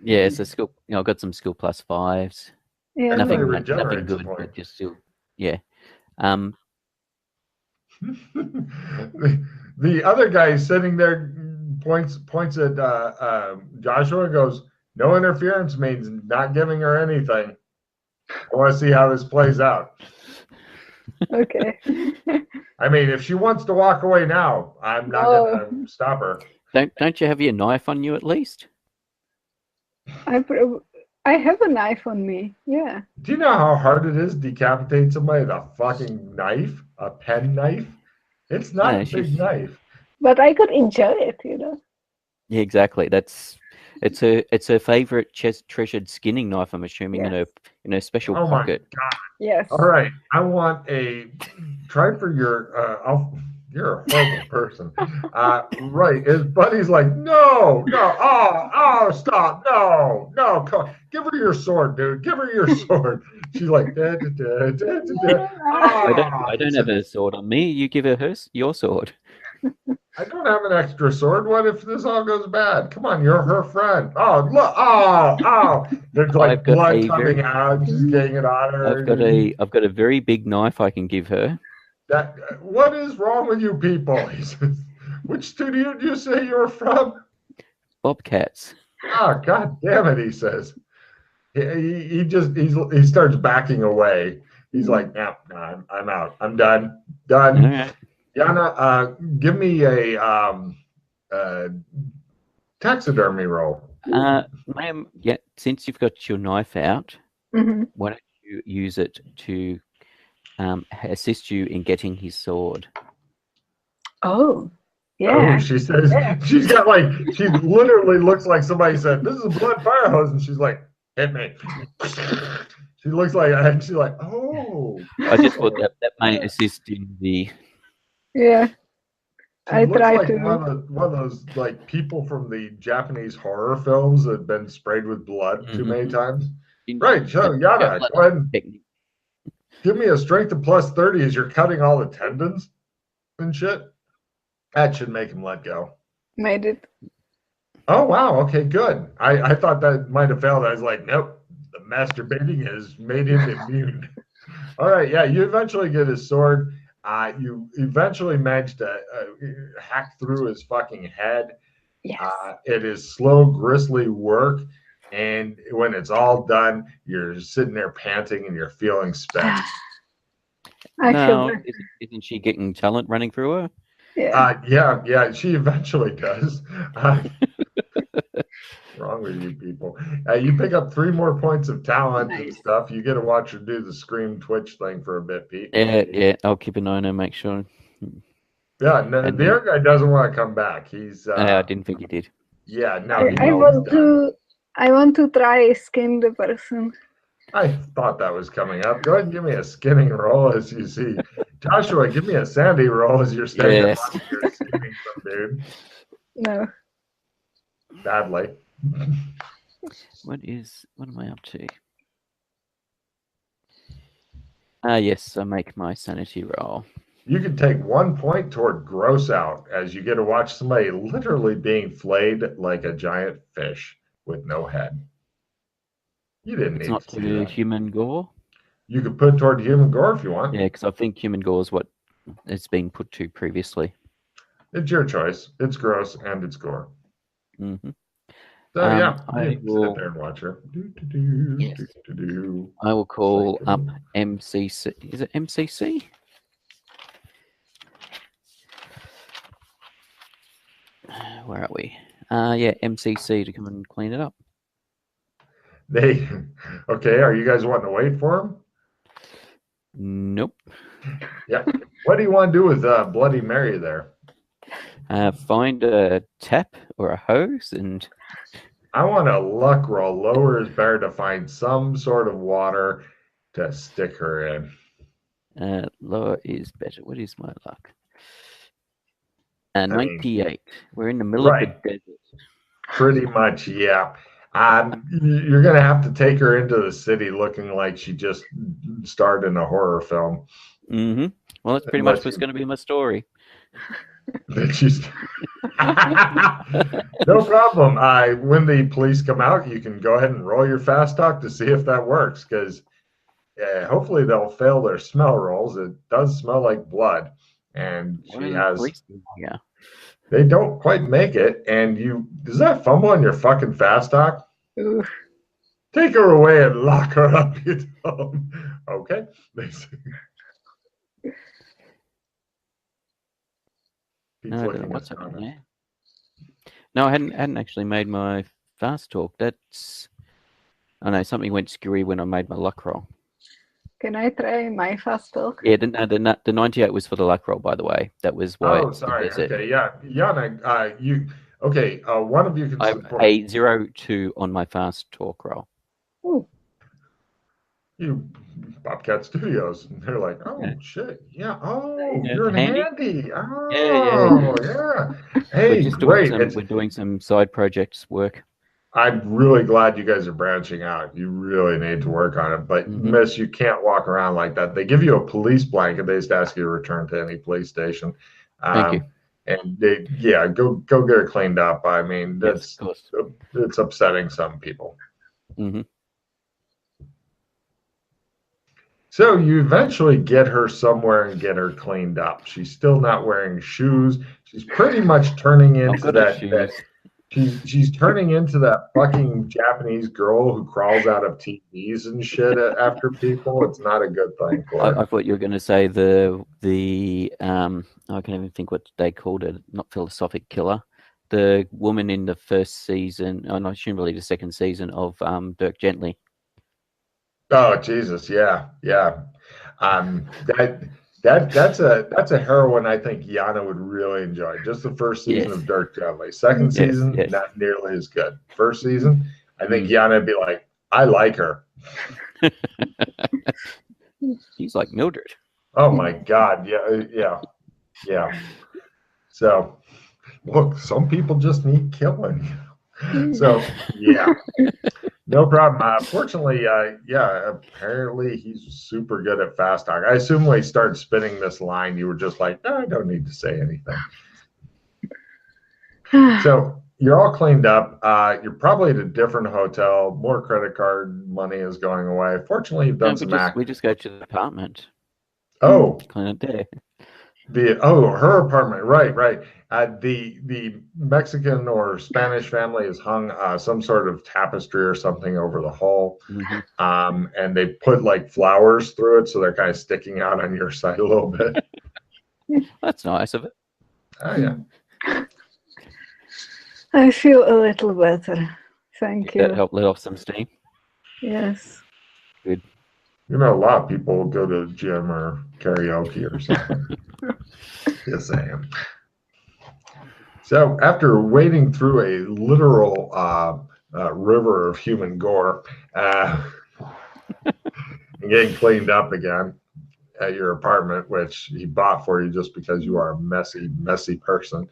Yeah, it's a skill. I've got some skill plus 5s. Yeah. Everybody Nothing regenerates a good, point. but just still, yeah. The other guy is sitting there, points at Joshua and goes, no interference means not giving her anything. I want to see how this plays out. Okay. I mean, if she wants to walk away now, I'm not going to stop her. Don't you have your knife on you at least? I have a knife on me. Yeah. Do you know how hard it is to decapitate somebody with a fucking knife? A pen knife? It's not Yeah, a big she's- knife. But I could enjoy it, you know. Yeah, exactly. It's her favorite treasured skinning knife. I'm assuming in her special Oh my pocket. God. Yes. All right. I want try for your, you're a horrible person. Right. His buddy's like, no, stop. No, come on. Give her your sword, dude. Give her your sword. She's like, da, da, da, da, da, da. I don't have a sword on me. You give her your sword. I don't have an extra sword. What if this all goes bad? Come on, you're her friend. Oh, look. Oh. There's like I've got blood a coming out. She's getting it on her. I've got a very big knife I can give her. What is wrong with you people? He says, which studio do you say you're from? Bobcats. Oh, God damn it, he says. He starts backing away. He's like, no, I'm out. I'm done. Done. All right. Yana, give me a taxidermy roll. Ma'am, yeah, since you've got your knife out, Mm-hmm. why don't you use it to assist you in getting his sword? Oh, Oh, yeah. she says she's got like she literally looks like somebody said, "This is a blood fire hose," and she's like, "Hit me." She looks like, and she's like, "Oh." I just thought that may assist in the. Yeah. She I looks try like to. one of those like people from the Japanese horror films that have been sprayed with blood too many times. Right. So Yana, go ahead and give me a strength of +30 as you're cutting all the tendons and shit. That should make him let go. Made it. Oh, wow. Okay, good. I thought that might have failed. I was like, nope, the masturbating has made him immune. All right. Yeah, you eventually get his sword. You eventually manage to hack through his fucking head. Yes. It is slow, grisly work. And when it's all done, you're sitting there panting and you're feeling spent. I No, feel isn't she getting talent running through her? yeah. Yeah, she eventually does. Wrong with you people? You pick up 3 more points of talent and Nice. stuff. You get to watch her do the scream twitch thing for a bit, Pete. Yeah. I'll keep an eye on her, make sure. Yeah, no, And the other guy doesn't want to come back. He's I didn't think he did. yeah, no, I want to try skin the person. I thought that was coming up. Go ahead and give me a skinning roll as you see. Joshua, give me a sandy roll as you're standing there Yes. watching her skinning some dude. No. Badly. What am I up to? Yes, I make my sanity roll. You can take 1 point toward gross out as you get to watch somebody literally being flayed like a giant fish with no head. You didn't It's need not to see to that. human gore. You could put toward human gore if you want. Yeah, because I think human gore is what it's been put to previously. It's your choice. It's gross and it's gore. Mm-hmm. So yeah, I you will- sit there and watch her. Yes. I will call up MCC. Is it MCC? Where are we? Yeah, MCC to come and clean it up. Okay, are you guys wanting to wait for him? Nope. Yeah. What do you want to do with Bloody Mary there? Find a tap or a hose and I want a luck roll. Lower is better to find some sort of water to stick her in. lower is better. What is my luck? mean, 98. We're in the middle of the desert. Pretty much, yeah. You're gonna have to take her into the city looking like she just starred in a horror film. Mm-hmm. Well, that's pretty much what's going to be my story. She's no problem. When the police come out, you can go ahead and roll your fast talk to see if that works, because hopefully they'll fail their smell rolls. It does smell like blood, and she has. Yeah. They don't quite make it, and does that fumble on your fucking fast talk? Oof. Take her away and lock her up. You tell them. Okay. No, I don't know what's happening there. No, I hadn't actually made my fast talk. Oh no, something went skewy when I made my luck roll. Can I try my fast talk? Yeah, the 98 was for the luck roll, by the way. That was why Oh, it's the sorry. visit. Okay, yeah, Yana, you okay? One of you can I have support a 0-2 on my fast talk roll. Ooh. you, Bobcat Studios. And they're like, oh Yeah. shit, yeah. Oh, Yeah, you're in handy. handy. Yeah. Oh, yeah. Hey, great. We're doing some side projects work. I'm really glad you guys are branching out. You really need to work on it. But Mhm. Miss, you can't walk around like that. They give you a police blanket. They just ask you to return to any police station. Thank you. And yeah, go get it cleaned up. I mean, Yes, of course. it's upsetting some people. Hmm. So you eventually get her somewhere and get her cleaned up. She's still not wearing shoes. She's pretty much turning I've into got her that shoes. she's turning into that fucking Japanese girl who crawls out of TVs and shit after people. It's not a good thing for her. I thought you were going to say I can't even think what they called it. Not philosophic killer. The woman in the first season, and I assume really the second season of Dirk Gently. Oh Jesus, yeah, yeah. That's a heroine I think Yana would really enjoy. Just the first season Yes. of Dirk Gently. Second Yes, season, yes. not nearly as good. First season, I think Mm. Yana would be like, I like her. She's like Mildred. Oh my God, yeah. So look, some people just need killing. So yeah. No problem. Fortunately, yeah, apparently he's super good at fast talk. I assume when he started spinning this line, you were just like, no, I don't need to say anything. So you're all cleaned up. You're probably at a different hotel. More credit card money is going away. Fortunately, you've done some we just go to the apartment. Oh, Clean it there. her apartment, right. The Mexican or Spanish family has hung some sort of tapestry or something over the hall, and they put like flowers through it, so they're kind of sticking out on your side a little bit. That's nice of it. Oh yeah. I feel a little better. Thank That you. helped let off some steam. Yes. Good. You know, a lot of people go to the gym or karaoke or something. Just saying. So after wading through a literal river of human gore and getting cleaned up again at your apartment, which he bought for you just because you are a messy person.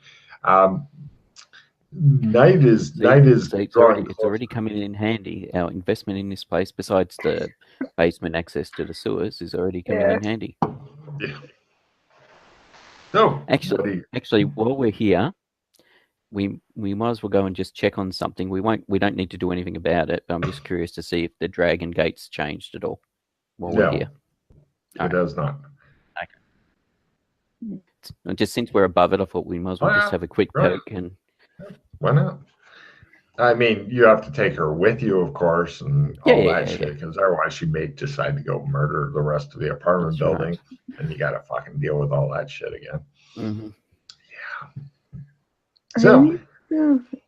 Night is It's drawing already coming in handy. Our investment in this place, besides the basement access to the sewers, is already coming in handy. Yeah. So Actually, while we're here, we might as well go and just check on something. We don't need to do anything about it. But I'm just curious to see if the Dragon Gate's changed at all while we're here. It does not. Okay. Just since we're above it, I thought we might as well just have a quick poke and. Why not? I mean, you have to take her with you, of course, and all that shit, because otherwise she may decide to go murder the rest of the apartment building, and you got to fucking deal with all that shit again. Mm-hmm. Yeah. So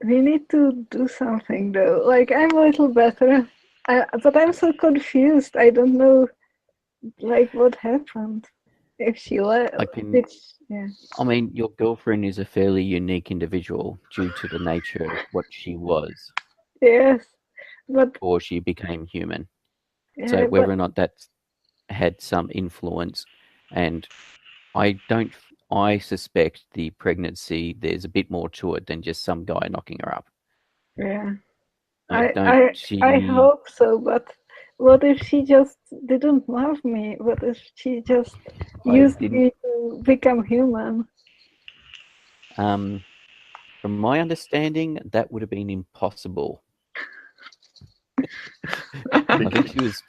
we need to do something though. Like I'm a little better, but I'm so confused. I don't know, like what happened. If she left, I mean, your girlfriend is a fairly unique individual due to the nature of what she was. Yes, but before she became human. Yeah, so whether or not that's had some influence, and I suspect the pregnancy, there's a bit more to it than just some guy knocking her up. Yeah. I hope so, but what if she just didn't love me? What if she just used me to become human? From my understanding, that would have been impossible. I think she was.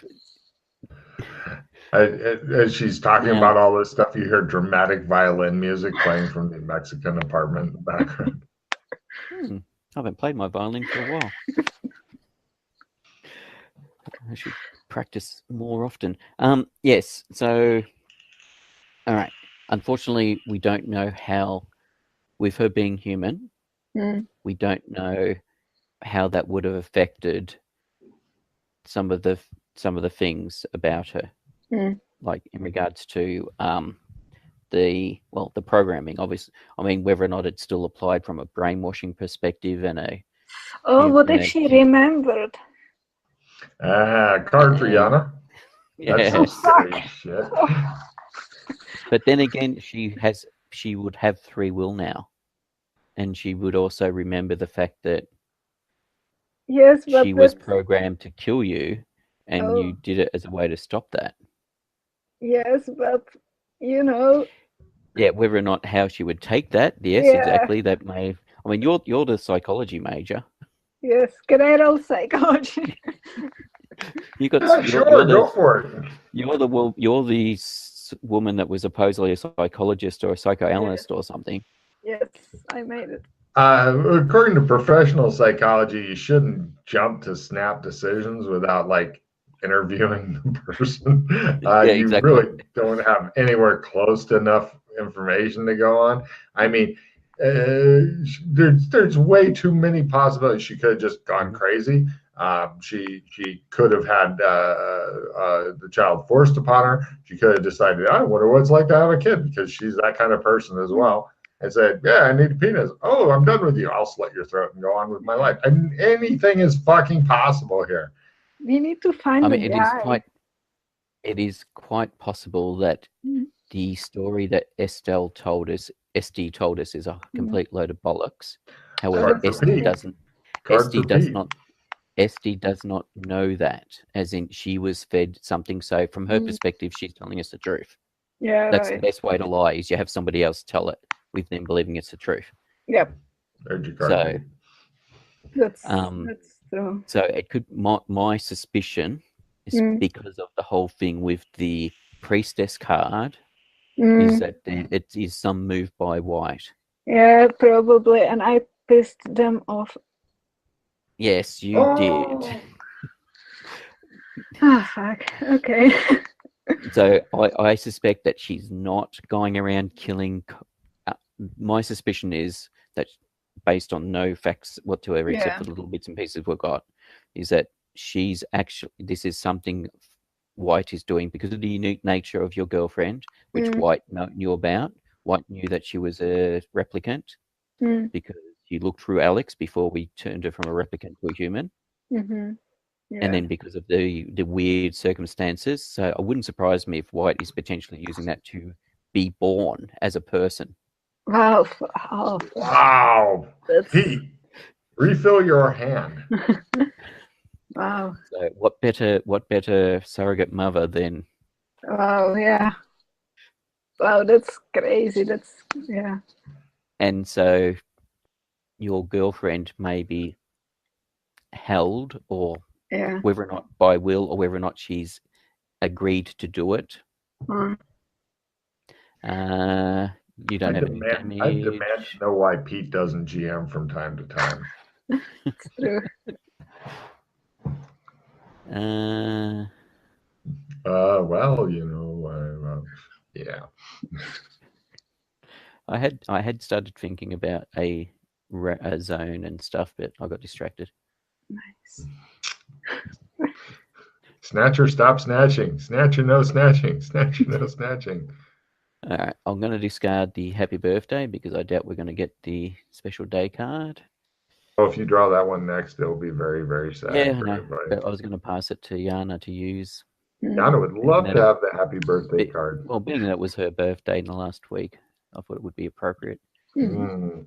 As she's talking about all this stuff, you hear dramatic violin music playing from the Mexican apartment in the background. I haven't played my violin for a while. I should practice more often. Yes, so, all right. Unfortunately, we don't know how, with her being human, we don't know how that would have affected some of the things about her. like in regards to the programming. Obviously, I mean whether or not it's still applied from a brainwashing perspective and a Oh, what if she remembered? Card for Yana. That's some scary shit. But then again, she would have free will now, and she would also remember the fact that Yes, but she was programmed to kill you, and you did it as a way to stop that. Yes, but you know. Yeah, whether or not how she would take that, yes, exactly. That may. I mean, you're the psychology major. Yes, great old psychology. You got go for it. You're the woman that was supposedly a psychologist or a psychoanalyst or something. Yes, I made it. According to professional psychology, you shouldn't jump to snap decisions without like interviewing the person. You really don't have anywhere close to enough information to go on. I mean, there's way too many possibilities. She could have just gone crazy. She could have had the child forced upon her. She could have decided, I wonder what it's like to have a kid, because she's that kind of person as well. And said, yeah, I need a penis. Oh, I'm done with you. I'll slit your throat and go on with my life. I mean, anything is fucking possible here. We need to find the guy. It is quite possible that the story that Estelle told us is a complete load of bollocks. However, Esty does not know that, as in she was fed something. So from her perspective, she's telling us the truth. Yeah, that's the best way to lie, is you have somebody else tell it with them believing it's the truth. Yep. So that's true. So it could. My suspicion is because of the whole thing with the priestess card, is that it is some move by White. Yeah, probably, and I pissed them off. Yes, you did. Ah, fuck. Okay. So I suspect that she's not going around killing. My suspicion is that, based on no facts whatsoever, except for the little bits and pieces we've got, is that she's actually, this is something White is doing because of the unique nature of your girlfriend, which White knew about. White knew that she was a replicant because you looked through Alex before we turned her from a replicant to a human. Yeah. And then because of the weird circumstances. So it wouldn't surprise me if White is potentially using that to be born as a person. Wow. Wow. Pete, refill your hand. Wow. So what better surrogate mother than... Wow, yeah. Wow, that's crazy. Yeah. And so your girlfriend may be held, or whether or not by will, or whether or not she's agreed to do it. You don't have any damage. I demand to know why Pete doesn't GM from time to time. It's true. Well, you know, yeah. I had started thinking about a zone and stuff, but I got distracted. Nice. Snatcher, stop snatching. Snatcher, no snatching. Snatcher, no snatching. All right, I'm going to discard the happy birthday because I doubt we're going to get the special day card. Oh, if you draw that one next, it'll be very, very sad. Yeah, I know. But I was going to pass it to Yana to use. Yana would love to have the happy birthday card. Well, being that it was her birthday in the last week, I thought it would be appropriate. It's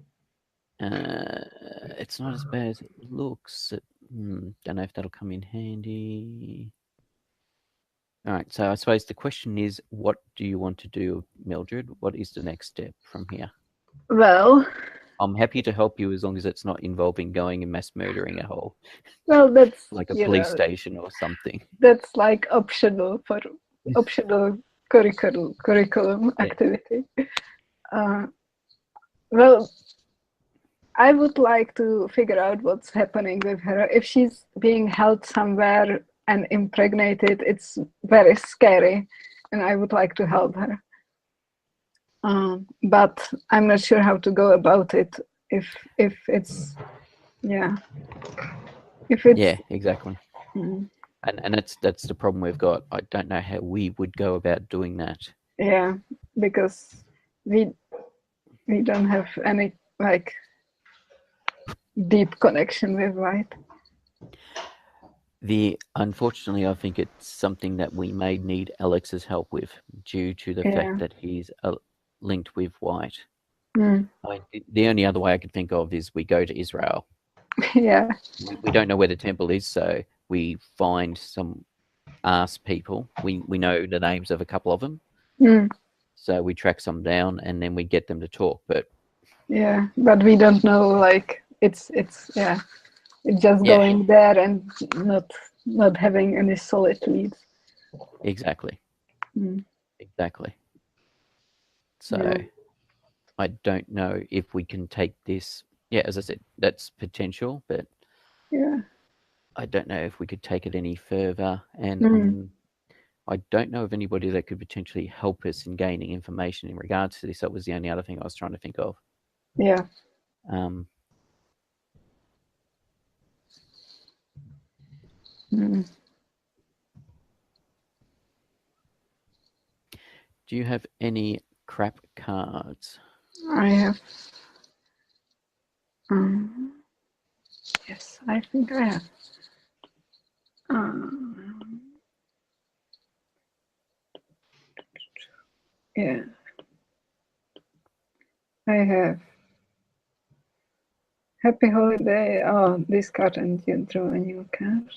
not as bad as it looks. Don't know if that'll come in handy. All right, so I suppose the question is, what do you want to do, Mildred? What is the next step from here? Well, I'm happy to help you as long as it's not involving going and mass murdering a whole. Well, that's like a police station or something. That's like optional curriculum activity. Well, I would like to figure out what's happening with her. If she's being held somewhere and impregnated, it's very scary, and I would like to help her. But I'm not sure how to go about it. If it's yeah, exactly. And that's the problem we've got. I don't know how we would go about doing that. Yeah, because we don't have any like deep connection with light. Unfortunately, I think it's something that we may need Alex's help with, due to the fact that he's linked with White. Mm. I mean, the only other way I could think of is we go to Israel. Yeah. We don't know where the temple is, so we find some people. We know the names of a couple of them. Mm. So we track some down and then we get them to talk. But yeah, but we don't know, like it's just going there and not having any solid leads. Exactly. Mm. Exactly. So I don't know if we can take this. Yeah, as I said, that's potential, but I don't know if we could take it any further. And I don't know of anybody that could potentially help us in gaining information in regards to this. That was the only other thing I was trying to think of. Yeah. Do you have any crap cards? I have. Yes, I think I have. Yeah. I have. Happy holiday. Oh, this card, and you draw a new card.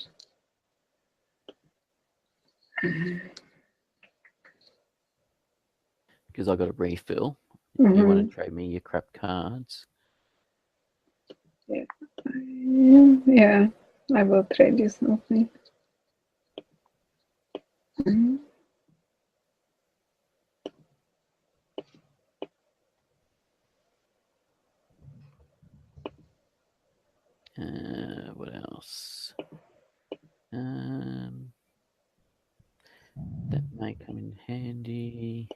Because I got a refill. If you want to trade me your crap cards. Yeah, I will trade you something. What else? That may come in handy.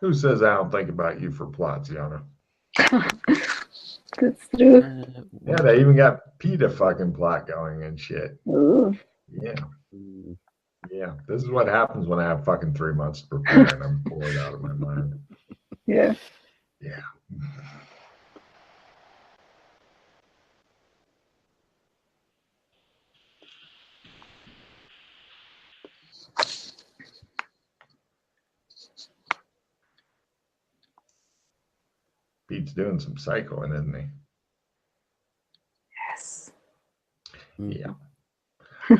Who says I don't think about you for plots, Yana? That's true. Yeah, they even got PETA fucking plot going and shit. Ooh. Yeah. Yeah. This is what happens when I have fucking 3 months to prepare and I'm bored out of my mind. Yeah. Yeah. Pete's doing some cycling, isn't he? Yes. Yeah.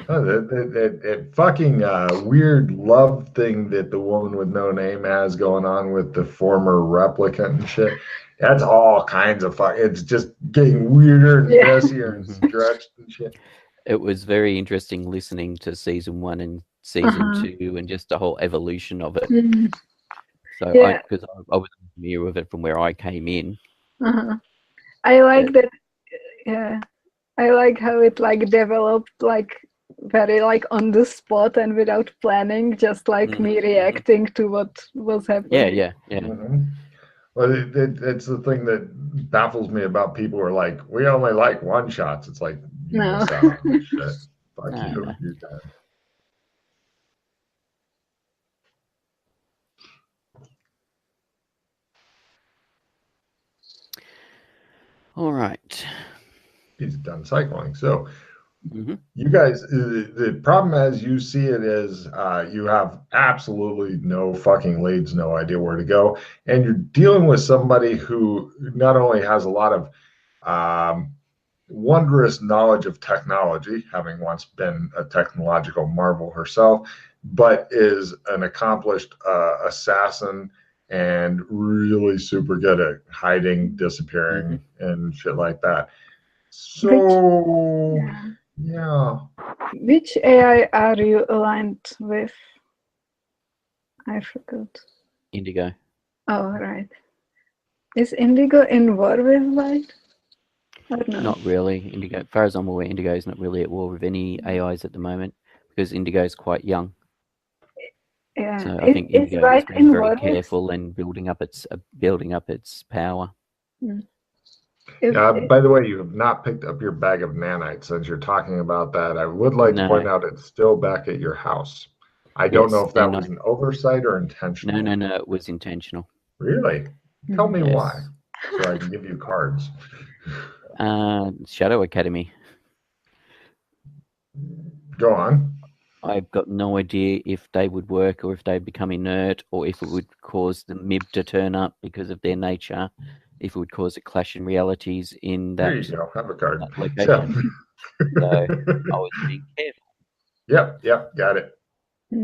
That fucking weird love thing that the woman with no name has going on with the former replicant and shit. That's all kinds of fuck. It's just getting weirder and messier and stretched and shit. It was very interesting listening to season 1 and season 2 and just the whole evolution of it. So because I was familiar with it from where I came in. I like that. Yeah, I like how it like developed like very like on the spot and without planning, just like me reacting to what was happening. Yeah. Well, it's the thing that baffles me about people who are like, we only like one shots. It's like, you miss out on this shit. Fuck you. No. You're done. All right. He's done cycling. So you guys, the problem as you see it is you have absolutely no fucking leads, no idea where to go. And you're dealing with somebody who not only has a lot of wondrous knowledge of technology, having once been a technological marvel herself, but is an accomplished assassin and really super good at hiding, disappearing, and shit like that. So, yeah. Which AI are you aligned with? I forgot. Indigo. Oh, right. Is Indigo in war with Light? No? Not really. Indigo, as far as I'm aware, Indigo is not really at war with any AIs at the moment because Indigo is quite young. Yeah. So I think Is Indigo has right been very inverted? careful in building up its power. By the way, you have not picked up your bag of nanites. Since you're talking about that, I would like to point out it's still back at your house. I don't know if that was an oversight or intentional. No, it was intentional. Really? Tell me Yes. why, so I can give you cards. Shadow Academy. Go on. I've got no idea if they would work or if they become inert or if it would cause the MIB to turn up because of their nature, if it would cause a clash in realities in that, There you go. Have a card. that location. So I was being careful. Yep, got it.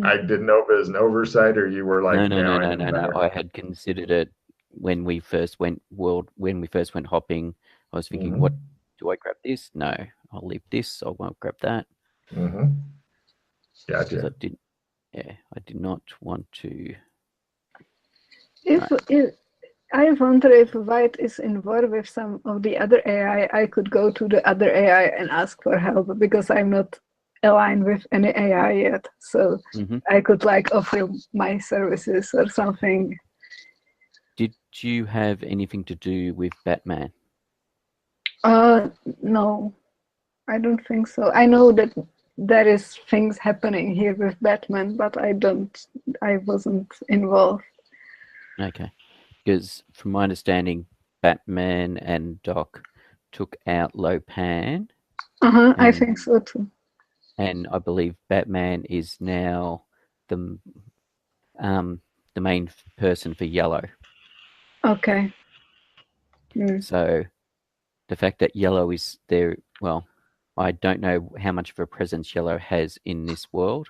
I didn't know if it was an oversight or you were like, No. I had considered it when we first went hopping. I was thinking, what do I grab this? No, I'll leave this. I won't grab that. Gotcha. I did not want to. I wonder if White is involved with some of the other AI. I could go to the other AI and ask for help because I'm not aligned with any AI yet. So I could like offer my services or something. Did you have anything to do with Batman? No, I don't think so. I know that there is things happening here with Batman, but I wasn't involved. Okay. Because from my understanding, Batman and Doc took out Lopan. I think so too. And I believe Batman is now the main person for Yellow. Okay. So the fact that Yellow is there, well, I don't know how much of a presence Yellow has in this world,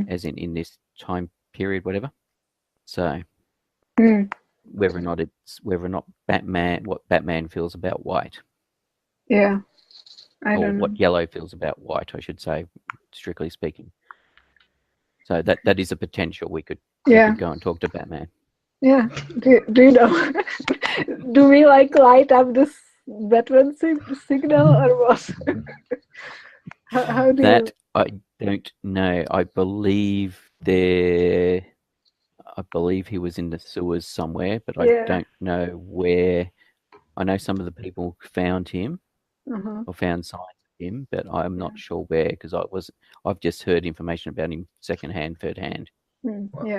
as in this time period, whatever. So whether or not Batman, what Batman feels about White. Yeah. I or don't know. what Yellow feels about White, I should say, strictly speaking. So that is a potential. We could go and talk to Batman. Yeah. Do you know? Do we like light up this Batman signal or what? How do that I don't know. I believe he was in the sewers somewhere, but I don't know where. I know some of the people found him or found signs of him, but I'm not sure where because I've just heard information about him secondhand, third hand.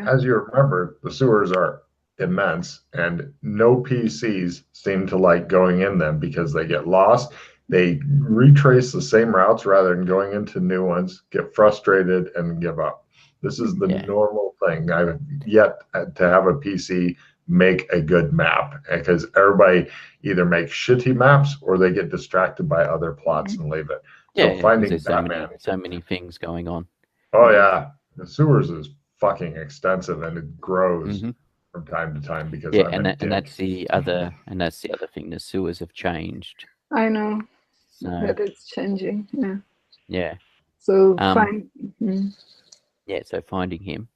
As you remember, the sewers are immense and no PCs seem to like going in them because they get lost. They retrace the same routes rather than going into new ones, get frustrated and give up. This is the normal thing. I've yet to have a PC make a good map because everybody either makes shitty maps or they get distracted by other plots and leave it. So finding there's Batman, so many things going on. Oh yeah, the sewers is fucking extensive and it grows from time to time because and that's the other thing. The sewers have changed. I know that it's changing. Yeah. So so finding him.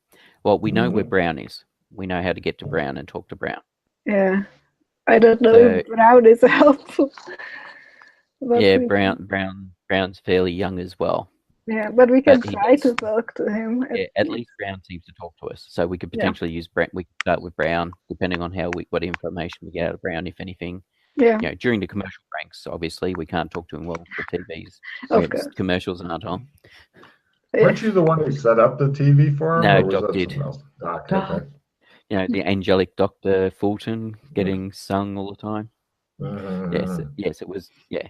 Well, we know where Brown is. We know how to get to Brown and talk to Brown. Yeah. I don't know if Brown is helpful. Brown's fairly young as well. Yeah, but we can try to talk to him. Yeah, at least Brown seems to talk to us, so we could potentially use Brown. We could start with Brown, depending on what information we get out of Brown, if anything. Yeah. During the commercial breaks, obviously we can't talk to him while the TVs, commercials aren't on. Weren't you the one who set up the TV for him? No, or was Doc that did. Doc, okay. The angelic Dr. Fulton getting sung all the time. Yes, it was. Yeah,